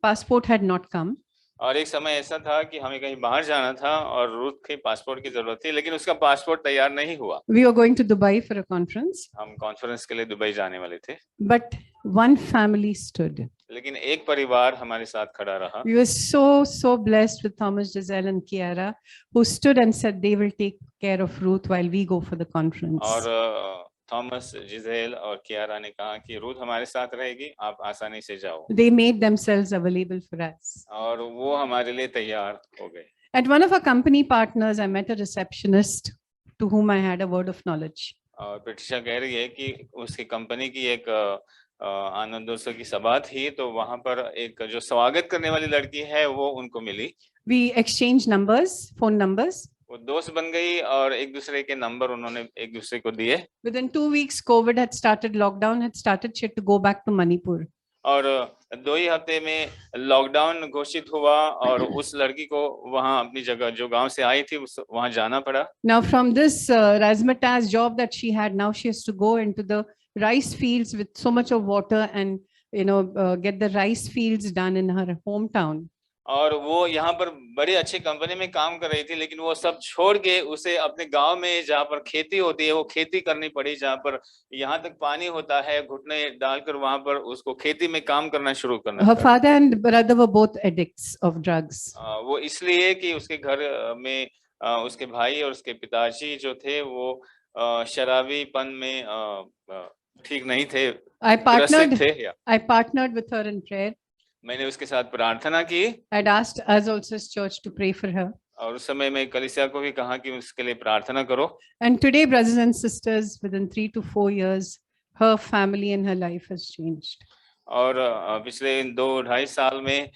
passport had not come. और एक समय ऐसा था कि हमें कहीं बाहर जाना था और रूथ के पासपोर्ट की जरूरत थी, लेकिन उसका पासपोर्ट तैयार नहीं हुआ। We were going to Dubai for a conference. हम कॉन्फ्रेंस के लिए दुबई जाने वाले थे। But one family stood. लेकिन एक परिवार हमारे साथ खड़ा रहा। We were so blessed with Thomas, Giselle and Kiara, who stood and said they will take care of Ruth while we go for the conference. और थॉमस, जिजेल और कियारा ने कहा कि रूथ हमारे साथ रहेगी, आप आसानी से जाओ। They made themselves available for us. और वो हमारे लिए तैयार हो गए। At one of our company partners, I met a receptionist to whom I had a word of knowledge. और प्रतीक्षा कह रही है कि उसकी कंपनी की एक आनंदोत्सव की सभा थी, तो वहां पर एक जो स्वागत करने वाली लड़की है वो उनको मिली। We exchanged numbers, phone numbers. वो दोस्त बन गई और एक दूसरे के नंबर उन्होंने एक दूसरे को दिए। Within 2 weeks, COVID had started, lockdown had started. She had to go back to Manipur. और 2 ही हफ्ते में लॉकडाउन घोषित हुआ और उस लड़की को वहां अपनी जगह जो गांव से आई थी वहां जाना पड़ा। Now from this razzmatazz job that she had, now she has to go into the rice fields with so much of water and get the rice fields done in her hometown. और वो यहाँ पर बड़ी अच्छी company में काम कर रही थी, लेकिन वो सब छोड़ के उसे अपने गांव में जहाँ पर खेती होती है वो खेती करनी पड़ी, जहाँ पर यहाँ तक पानी होता है, घुटने डालकर वहां पर उसको खेती में काम करना शुरू करना। Her father and brother were both addicts of drugs. वो इसलिए कि उसके घर में उसके भाई और उसके पिताजी जो थे वो शराबीपन में ठीक नहीं थे, I partnered with her in prayer. मैंने उसके साथ प्रार्थना की। I'd asked us also as church to pray for her. और उस समय मैं कलीसिया को भी कहा कि उसके लिए प्रार्थना करो। And today, brothers and sisters, within 3 to 4 years, her family and her life has changed. और पिछले 2-2.5 साल में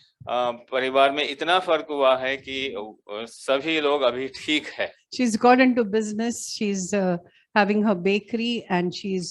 परिवार में इतना फर्क हुआ है कि सभी लोग अभी ठीक है। She's got into business. She's having her bakery and she's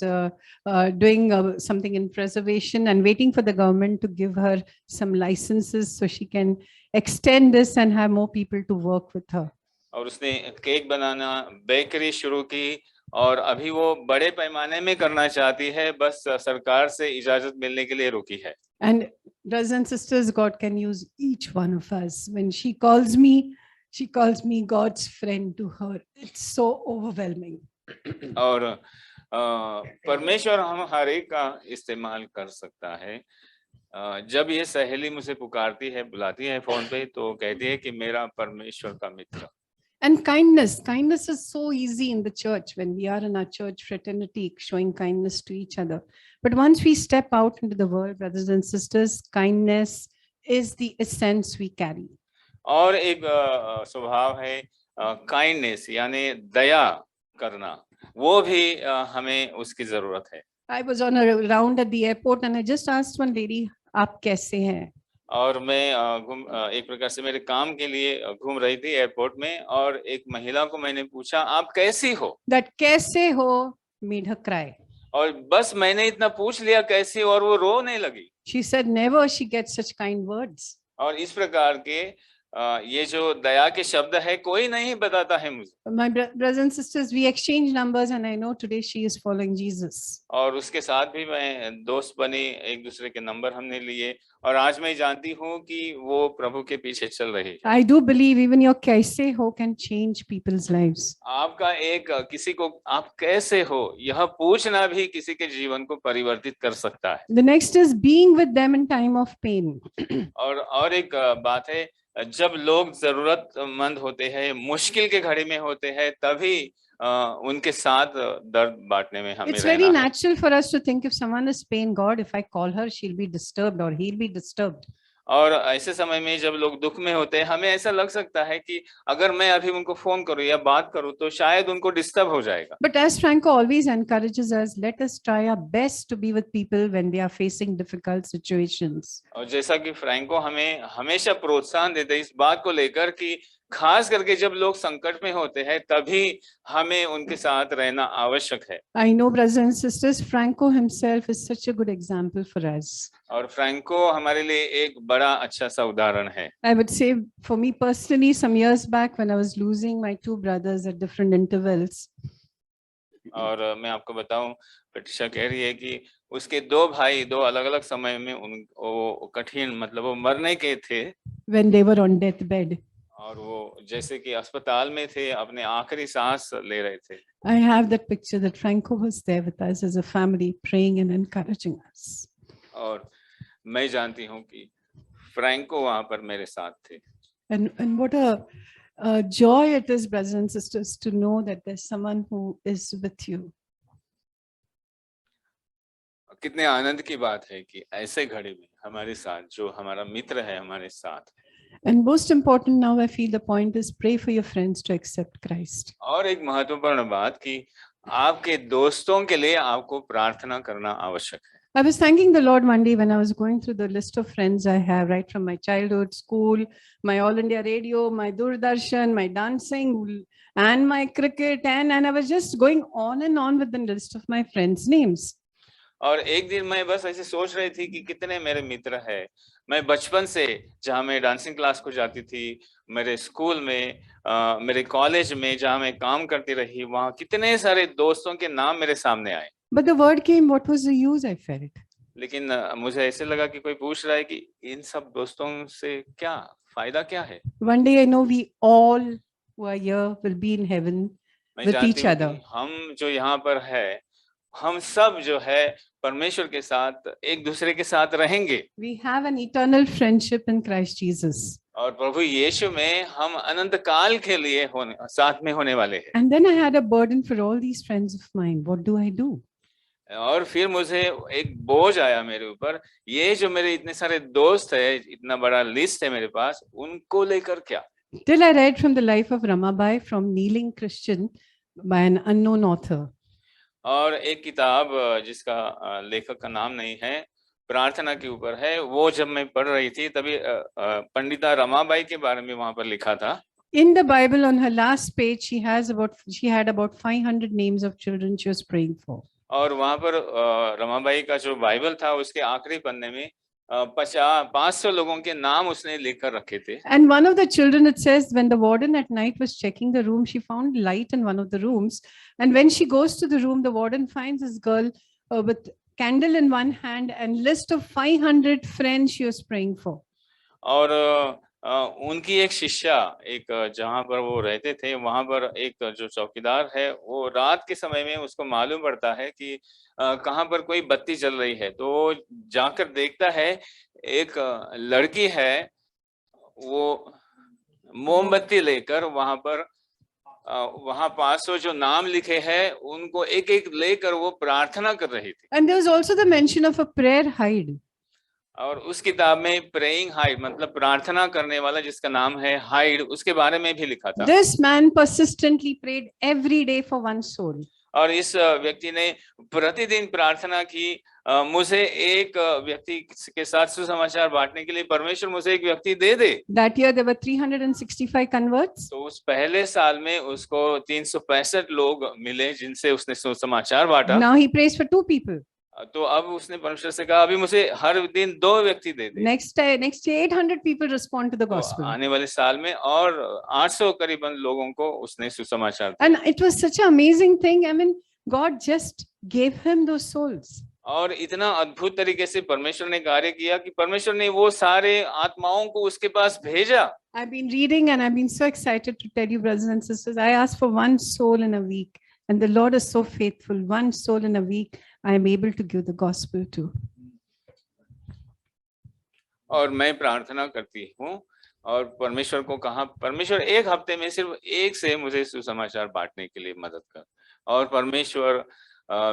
doing something in preservation and waiting for the government to give her some licenses so she can extend this and have more people to work with her. और उसने cake बनाना, bakery शुरू की और अभी वो बड़े पैमाने में करना चाहती है, बस सरकार से इजाजत मिलने के लिए रुकी है। And brothers and sisters, God can use each one of us. When she calls me God's friend to her. It's so overwhelming. और परमेश्वर हम हर एक का इस्तेमाल कर सकता है। जब ये सहेली मुझे पुकारती है, बुलाती है फोन पे, तो कहती है कि मेरा परमेश्वर का मित्र। And kindness is so easy in the church when we are in our church fraternity, showing kindness to each other. But once we step out into the world, brothers and sisters, kindness is the essence we carry. और एक स्वभाव है kindness, यानी दया करना, वो भी हमें उसकी जरूरत है। I was on a round at the airport and I just asked one lady, "आप कैसे हैं?" और मैं एक प्रकार से मेरे काम के लिए घूम रही थी एयरपोर्ट में, और एक महिला को मैंने पूछा, आप कैसी हो? That कैसे हो made her cry. और बस मैंने इतना पूछ लिया कैसी हो, और वो रोने लगी। She said never she gets such kind words. और इस प्रकार के ये जो दया के शब्द है, कोई नहीं बताता है मुझे। My brothers and sisters, we exchange numbers and I know today she is following Jesus. और उसके साथ भी मैं दोस्त बनी, एक दूसरे के नंबर हमने लिए, और आज मैं जानती हूँ कि वो प्रभु के पीछे चल रही है। I do believe even your कैसे हो can change people's lives. आपका एक किसी को आप कैसे हो यह पूछना भी किसी के जीवन को परिवर्तित कर सकता है। The next is being with them in time of pain. और एक बात है, जब लोग जरूरतमंद होते हैं, मुश्किल के घड़ी में होते हैं, तभी उनके साथ दर्द बांटने में हमें It's very रहना है। natural for us to think if someone is pain, God, if I call her, she'll be disturbed or he'll be disturbed. और ऐसे समय में जब लोग दुख में होते हैं, हमें ऐसा लग सकता है कि अगर मैं अभी उनको फोन करूं या बात करूं तो शायद उनको डिस्टर्ब हो जाएगा। But as Franco always encourages us, let us try our best to be with people when they are facing difficult situations. और जैसा कि फ्रैंको हमें हमेशा प्रोत्साहन देते हैं इस बात को लेकर कि खास करके जब लोग संकट में होते हैं, तभी हमें उनके साथ रहना आवश्यक है। I know, brothers and sisters, Franco himself is such a good example for us. और फ्रैंको हमारे लिए एक बड़ा अच्छा सा उदाहरण है। I would say for me personally, some years back when I was losing my two brothers at different intervals, और मैं आपको बताऊं, प्रतीक्षा कह रही है कि उसके दो भाई दो अलग-अलग समय में वो कठिन, मतलब वो मरने के थे, when they were on deathbed. और वो जैसे कि अस्पताल में थे, अपने आखिरी सांस ले रहे थे। I have that picture that Franco was there with us as a family, praying and encouraging us. और मैं जानती हूँ कि फ्रैंको वहां पर मेरे साथ थे। And what a joy it is, brothers and sisters, to know that there's someone who is with you. कितने आनंद की बात है कि ऐसे घड़ी में हमारे साथ जो हमारा मित्र है, हमारे साथ। And most important now, I feel the point is pray for your friends to accept Christ. और एक महत्वपूर्ण बात कि आपके दोस्तों के लिए आपको प्रार्थना करना आवश्यक है। I was thanking the Lord one day when I was going through the list of friends I have right from my childhood, school, my All India Radio, my Doordarshan, my dancing, and my cricket, and I was just going on and on with the list of my friends' names. और एक दिन मैं बस ऐसे सोच रही थी कि कितने मेरे मित्र हैं। मैं बचपन से जहाँ मैं डांसिंग क्लास को जाती थी, मेरे स्कूल में, मेरे कॉलेज में जहाँ मैं काम करती रही, वहाँ कितने सारे दोस्तों के नाम मेरे सामने आए। But the word came, what was the use, I felt. लेकिन मुझे ऐसे लगा कि कोई पूछ रहा है कि इन सब दोस्तों से क्या फायदा क्या है। One day I know we all who are here will be in heaven मैं with जानती each हूँ other. कि हम जो यहाँ पर है, हम सब जो है परमेश्वर के साथ एक दूसरे के साथ रहेंगे। We have an eternal friendship in Christ Jesus. और प्रभु यीशु में हम अनंत काल के लिए साथ में होने वाले हैं। And then I had a burden for all these friends of mine. What do I do? और फिर मुझे एक बोझ आया मेरे ऊपर, ये जो मेरे इतने सारे दोस्त है, इतना बड़ा लिस्ट है मेरे पास, उनको लेकर क्या। Till I read from the life of Ramabai from Kneeling Christian by an unknown author. और एक किताब जिसका लेखक का नाम नहीं है, प्रार्थना के ऊपर है, वो जब मैं पढ़ रही थी तभी पंडिता रमाबाई के बारे में वहां पर लिखा था। In the Bible, on her last page, she had about 500 names of children she was praying for. और वहां पर रमाबाई का जो बाइबल था, उसके आखिरी पन्ने में 500 लोगों के नाम उसने लिख कर रखे थे। And one of the children, it says, when the warden at night was checking the room, she found light in one of the rooms. And when she goes to the room, the warden finds this girl with candle in one hand and list of 500 friends she was praying for. और उनकी एक शिष्या, एक जहाँ पर वो रहते थे, वहां पर एक जो चौकीदार है, वो रात के समय में उसको मालूम पड़ता है कि कहाँ पर कोई बत्ती जल रही है, तो वो जाकर देखता है, एक लड़की है, वो मोमबत्ती लेकर वहां पर वहां 500 जो नाम लिखे हैं, उनको एक एक लेकर वो प्रार्थना कर रही थी। And there was also the mention of a prayer hide. और उस किताब में प्रेइंग हाइड मतलब प्रार्थना करने वाला जिसका नाम है हाइड, उसके बारे में भी लिखा था। This man persistently prayed every day for one soul. और इस व्यक्ति ने प्रतिदिन प्रार्थना की, मुझे एक व्यक्ति के साथ सुसमाचार बांटने के लिए परमेश्वर मुझे एक व्यक्ति दे दे। That year there were 365 converts. तो उस पहले साल में उसको 365 लोग मिले जिनसे उसने सुसमाचार बांटा। Now he prays for 2 people. तो अब उसने परमेश्वर से कहा अभी मुझे हर दिन 2 व्यक्ति दे दे। Next year 800 people respond to the तो gospel. आने वाले साल में और 800 करीबन लोगों को उसने सुसमाचार दिया। And it was such an amazing thing. I mean, God just gave him those souls. और इतना अद्भुत तरीके से परमेश्वर ने कार्य किया कि परमेश्वर ने वो सारे आत्माओं को उसके पास भेजा। I've been reading and I've been so excited to tell you, brothers and sisters, I asked for one soul in a week, and the Lord is so faithful. One soul in a week, I am able to give the gospel to. और मैं प्रार्थना करती हूँ और परमेश्वर को कहा, परमेश्वर एक हफ्ते में सिर्फ एक से मुझे सुसमाचार बांटने के लिए मदद कर, और परमेश्वर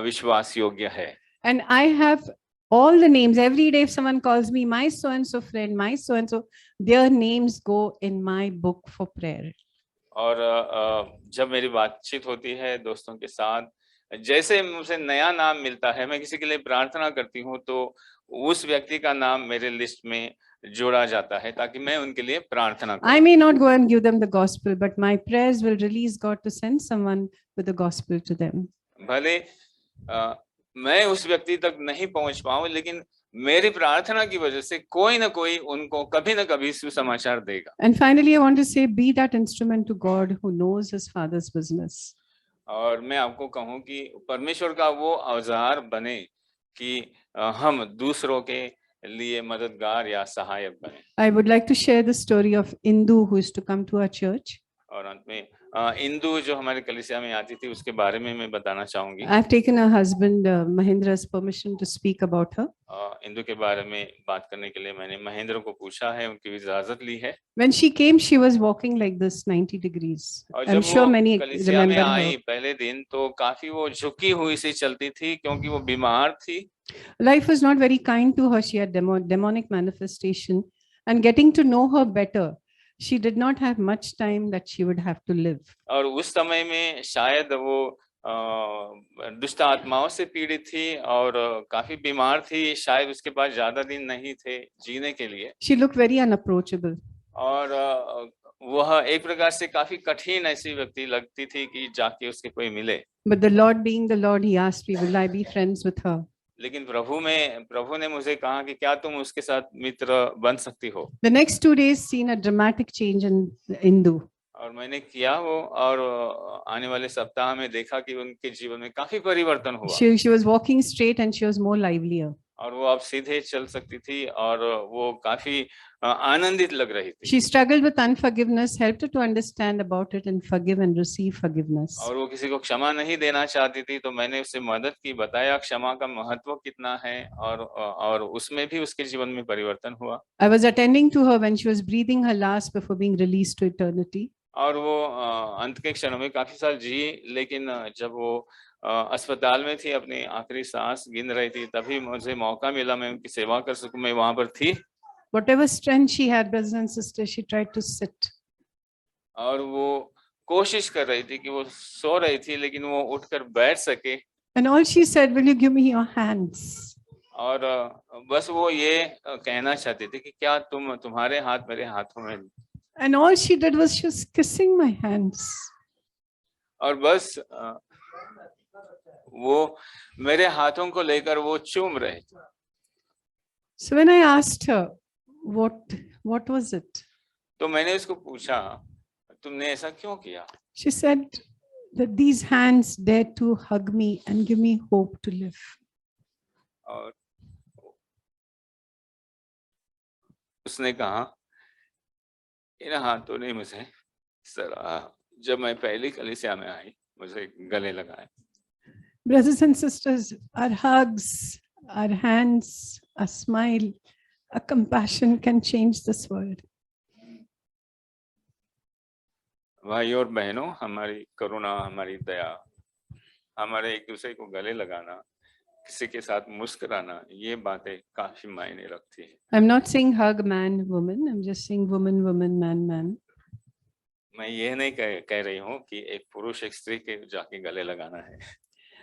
विश्वास योग्य है। And I have all the names. Every day if someone calls me, my so-and-so friend, my so-and-so, their names go in my book for prayer. और जब मेरी बातचीत होती है दोस्तों के साथ, जैसे मुझे नया नाम मिलता है, मैं किसी के लिए प्रार्थना करती हूँ तो उस व्यक्ति का नाम मेरे लिस्ट में जोड़ा जाता है ताकि मैं उनके लिए प्रार्थना करूं। I may not go and give them the gospel, but my prayers will release God to send someone with the gospel to them. भले मैं उस व्यक्ति तक नहीं पहुंच पाऊं, लेकिन मेरी प्रार्थना की वजह से कोई ना कोई उनको कभी ना कभी सुसमाचार देगा। And finally, I want to say, be that instrument to God who knows his Father's business. और मैं आपको कहूं कि परमेश्वर का वो औजार बने कि हम दूसरों के लिए मददगार या सहायक बने। I would like to share the story of Indu who used to come to our church. और अंत में इंदु जो हमारे कलीसिया में आती थी उसके बारे में मैं बताना चाहूंगी। I've taken her husband Mahendra's permission to speak about her. Indu के बारे में बात करने के लिए मैंने महेंद्र को पूछा है, उनकी इजाजत ली है। When she came, she was walking like this, 90 degrees. और I'm जब sure वो many कलीसिया में remember आई her. पहले दिन तो काफी वो झुकी हुई सी चलती थी क्योंकि वो बीमार थी। Life was not very kind to her. She had demonic manifestation, and getting to know her better, she did not have much time that she would have to live. और उस समय में शायद वो दुष्ट आत्माओं से पीड़ित थी और काफी बीमार थी, शायद उसके पास ज्यादा दिन नहीं थे जीने के लिए। She looked very unapproachable. और वह एक प्रकार से काफी कठिन ऐसी व्यक्ति लगती थी कि जाके उसके कोई मिले। But the Lord being the Lord, he asked me, will I be friends with her? लेकिन प्रभु ने मुझे कहा कि क्या तुम उसके साथ मित्र बन सकती हो। The next 2 days seen a dramatic change in Indu. और मैंने किया वो, और आने वाले सप्ताह में देखा कि उनके जीवन में काफी परिवर्तन हुआ। She was walking straight and she was more livelier. और वो अब सीधे चल सकती थी और वो काफी आनंदित लग रही थी। She struggled with unforgiveness, helped her to understand about it and forgive and receive forgiveness. और वो किसी को क्षमा नहीं देना चाहती थी, तो मैंने उससे मदद की, बताया क्षमा का महत्व कितना है, और उसमें भी उसके जीवन में परिवर्तन हुआ। I was attending to her when she was breathing her last before being released to eternity. और वो अंत के क्षणों में काफी साल जी, लेकिन जब वो अस्पताल में थी, अपनी आखिरी सांस गिन रही थी, तभी मुझे मौका मिला मैं उनकी सेवा कर सकूं, मैं वहां पर थी। Whatever strength she had, brothers and sisters, she tried to sit. और वो कोशिश कर रही थी कि वो सो रही थी लेकिन वो उठकर बैठ सके। And all she said, will you give me your hands? और बस वो ये कहना चाहती थी कि क्या तुम्हारे हाथ मेरे हाथों में। And all she did was she was kissing my hands. और बस वो मेरे हाथों को लेकर वो चूम रहे थे। So when I asked her, what was it? तो मैंने उसको पूछा, तुमने ऐसा क्यों किया? She said that these hands dared to hug me and give me hope to live. और उसने कहा, इन हाथों ने मुझे सराहा जब मैं पहली कलीसिया में आई, मुझे गले लगाए। Brothers and sisters, our hugs, our hands, a smile, a compassion can change this world. भाई और बहनों, हमारी करुणा, हमारी दया, हमारे एक दूसरे को गले लगाना किसी के साथ मुस्कुराना, ये बातें काफी मायने रखती है। I'm not saying hug man, woman. I'm just saying woman, woman, man, man. मैं ये नहीं कह रही हूँ कि एक पुरुष एक स्त्री के जाके गले लगाना है।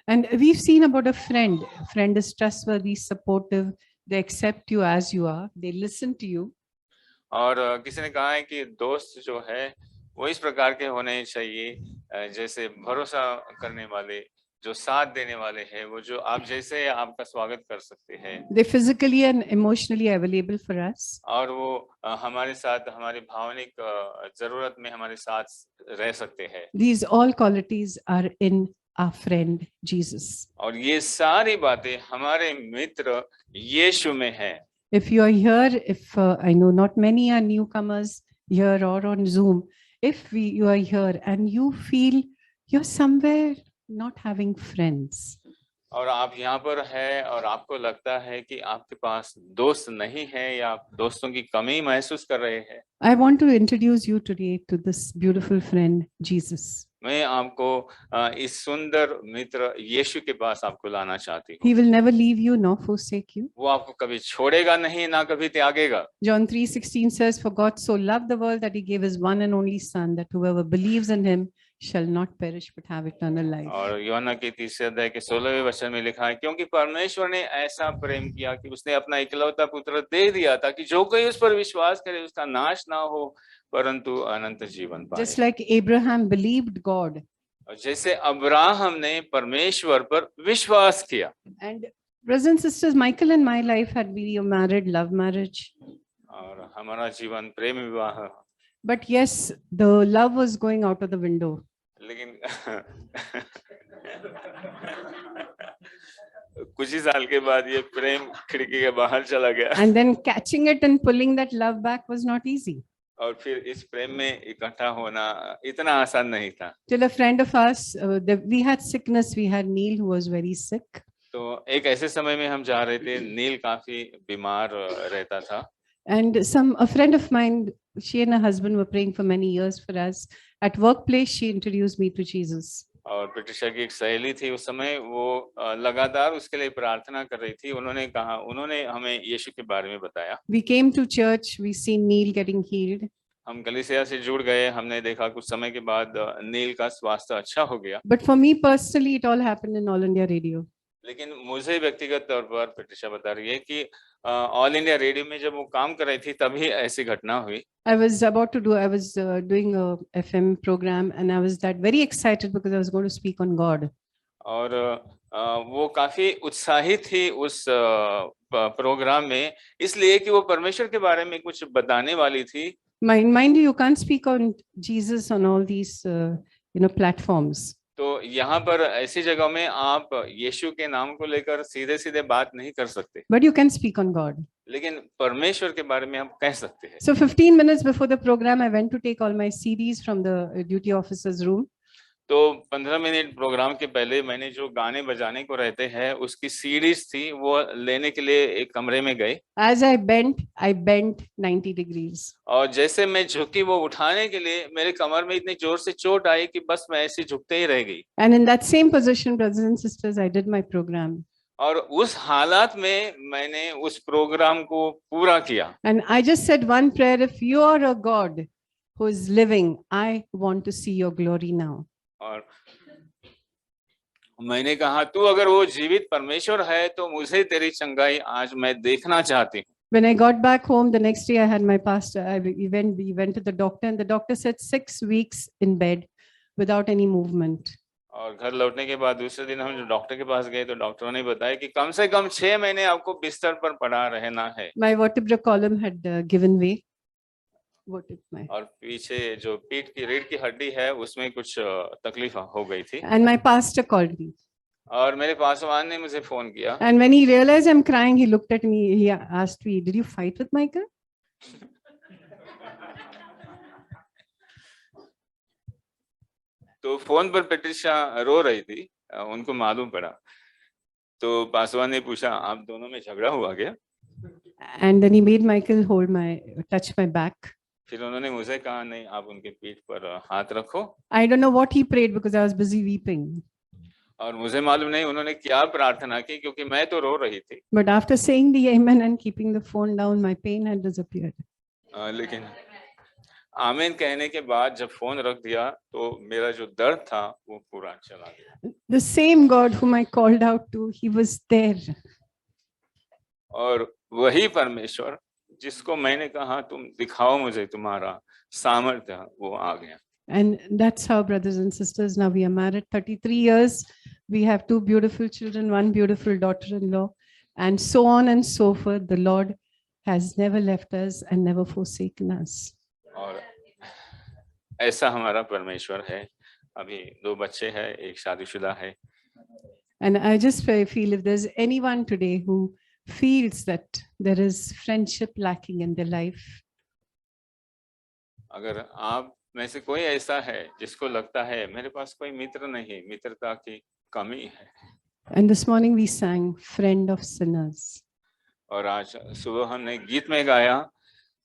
And we've seen about a friend. A friend is trustworthy, supportive. They accept you as you are. They listen to you. और किसी ने कहा है कि दोस्त जो है वो इस प्रकार के होने चाहिए, जैसे भरोसा करने वाले, जो साथ देने वाले हैं, वो जो आप जैसे हैं, आपका स्वागत कर सकते हैं, They're physically and emotionally available for us. और वो हमारे साथ हमारी भावनिक जरूरत में हमारे साथ रह सकते हैं। These all qualities are in our friend Jesus. और ये सारी बातें हमारे मित्र यीशु में है। If you are here, if I know not many are newcomers here or on Zoom, if you are here and you feel you're somewhere not having friends, और आप यहाँ पर है और आपको लगता है कि आपके पास दोस्त नहीं है या आप दोस्तों की कमी महसूस कर रहे हैं, I want to introduce you today to this beautiful friend, Jesus. मैं आपको इस सुंदर मित्र यीशु के पास आपको लाना चाहती हूँ। He will never leave you nor forsake you. वो आपको कभी छोड़ेगा नहीं, ना कभी त्यागेगा। John 3:16 says, "For God so loved the world that he gave his one and only Son, that whoever believes in him shall not perish but have eternal life." और यूहन्ना के 3 अध्याय के 16वें वचन में लिखा है, क्योंकि परमेश्वर ने ऐसा प्रेम किया कि उसने अपना इकलौता पुत्र दे दिया ताकि जो कोई उस पर विश्वास करे उसका नाश ना हो परंतु अनंत जीवन पाए। Just like Abraham believed God. और जैसे अब्राहम ने परमेश्वर पर विश्वास किया। And brothers and sisters, Michael and my life had been a married love marriage. और हमारा जीवन प्रेम विवाह, But yes, the love was going out of the window. लेकिन कुछ ही साल के बाद ये प्रेम खिड़की के बाहर चला गया। And then catching it and pulling that love back was not easy. और फिर इस प्रेम में इकट्ठा होना इतना आसान नहीं था। Till a friend of us, we had sickness. We had Neil who was very sick. तो एक ऐसे समय में हम जा रहे थे, नील काफी बीमार रहता था। And a friend of mine, she and her husband were praying for many years for us. At workplace, she introduced me to Jesus. और पेट्रिशा की एक सहेली थी उस समय, वो लगातार उसके लिए प्रार्थना कर रही थी। उन्होंने हमें यीशु के बारे में बताया। We came to church. We seen Neil getting healed. हम कलीसिया से जुड़ गए, हमने देखा कुछ समय के बाद नील का स्वास्थ्य अच्छा हो गया। But for me personally, it all happened in All India Radio. लेकिन मुझे व्यक्तिगत तौर पर पेट्रिशा बता रही है कि ऑल इंडिया रेडियो में जब वो काम कर रही थी तभी ऐसी घटना हुई। I was doing a FM program and I was that very excited because I was going to speak on God. और वो काफी उत्साहित थी उस प्रोग्राम में, इसलिए कि वो परमेश्वर के बारे में कुछ बताने वाली थी। Mind you, you can't speak on Jesus on all these platforms. तो यहाँ पर ऐसी जगह में आप यीशु के नाम को लेकर सीधे सीधे बात नहीं कर सकते। But you can speak on God. लेकिन परमेश्वर के बारे में आप कह सकते हैं। So 15 minutes before the program, I went to take all my CDs from the duty officer's room. तो 15 मिनट प्रोग्राम के पहले मैंने जो गाने बजाने को रहते हैं उसकी सीडीज थी, वो लेने के लिए एक कमरे में गए। As I bent 90 degrees. और जैसे मैं झुकी वो उठाने के लिए, मेरे कमर में इतनी जोर से चोट आई कि बस मैं ऐसे झुकते ही रह गई। And in that same position, brothers and sisters, I did my program. और उस हालात में मैंने उस प्रोग्राम को पूरा किया। And I just said one prayer: if you are a God who is living, I want to see your glory now. और मैंने कहा, तू अगर वो जीवित परमेश्वर है तो मुझे तेरी चंगाई आज मैं देखना चाहती हूँ। When I got back home the next day, I had my pastor. We went to the doctor, and the doctor said 6 weeks in bed without any movement. और घर लौटने के बाद दूसरे दिन हम जो डॉक्टर के पास गए तो डॉक्टरों ने बताया कि कम से कम 6 महीने आपको बिस्तर पर पड़ा रहना है। My vertebral column had given way. और पीछे जो पीठ की रीढ़ की हड्डी है उसमें कुछ तकलीफ हो गई थी। And my pastor called me. और मेरे पासवान ने मुझे फोन किया। And when he realized I'm crying, he looked at me. He asked me, "Did you fight with Michael?" तो फोन पर पेट्रिशा रो रही थी, उनको मालूम पड़ा। तो पासवान ने पूछा, आप दोनों में झगड़ा हुआ क्या? And then he made Michael touch my back. फिर उन्होंने मुझे कहा, नहीं, आप उनके पीठ पर हाथ रखो। I don't know what he prayed because I was busy weeping. और मुझे मालूम नहीं उन्होंने क्या प्रार्थना की, क्योंकि मैं तो रो रही थी। But after saying the amen and keeping the phone down, my pain had disappeared. लेकिन आमीन कहने के बाद जब फोन रख दिया तो मेरा जो दर्द था वो पूरा चला गया। The same God whom I called out to, he was there. और वही परमेश्वर जिसको मैंने कहा तुम दिखाओ मुझे तुम्हारा सामर्थ्य, वो आ गया। And that's how, brothers and sisters, now we are married 33 years. We have 2 beautiful children, 1 beautiful daughter-in-law, and so on and so forth. The Lord has never left us and never forsaken us. और ऐसा हमारा परमेश्वर है। अभी 2 बच्चे हैं, एक शादीशुदा है। And I just feel if there's anyone today who feels that there is friendship lacking in their life, अगर आप में से कोई ऐसा है जिसको लगता है मेरे पास कोई मित्र नहीं, मित्रता की कमी है, and this morning we sang Friend of Sinners. और आज सुबह हमने गीत में गाया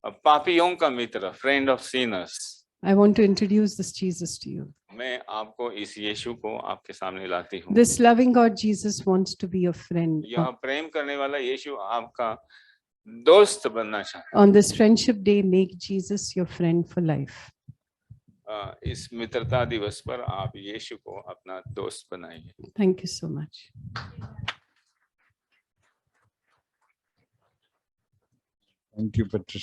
पापियों का मित्र, friend of sinners. I want to introduce this Jesus to you. मैं आपको इस यीशु को आपके सामने लाती हूँ। This loving God Jesus wants to be your friend. यह प्रेम करने वाला यीशु आपका दोस्त बनना चाहता On this friendship day, make Jesus your friend for life. है। इस मित्रता दिवस पर आप यीशु को अपना दोस्त बनाइए। Thank you so much. Thank you, Patricia.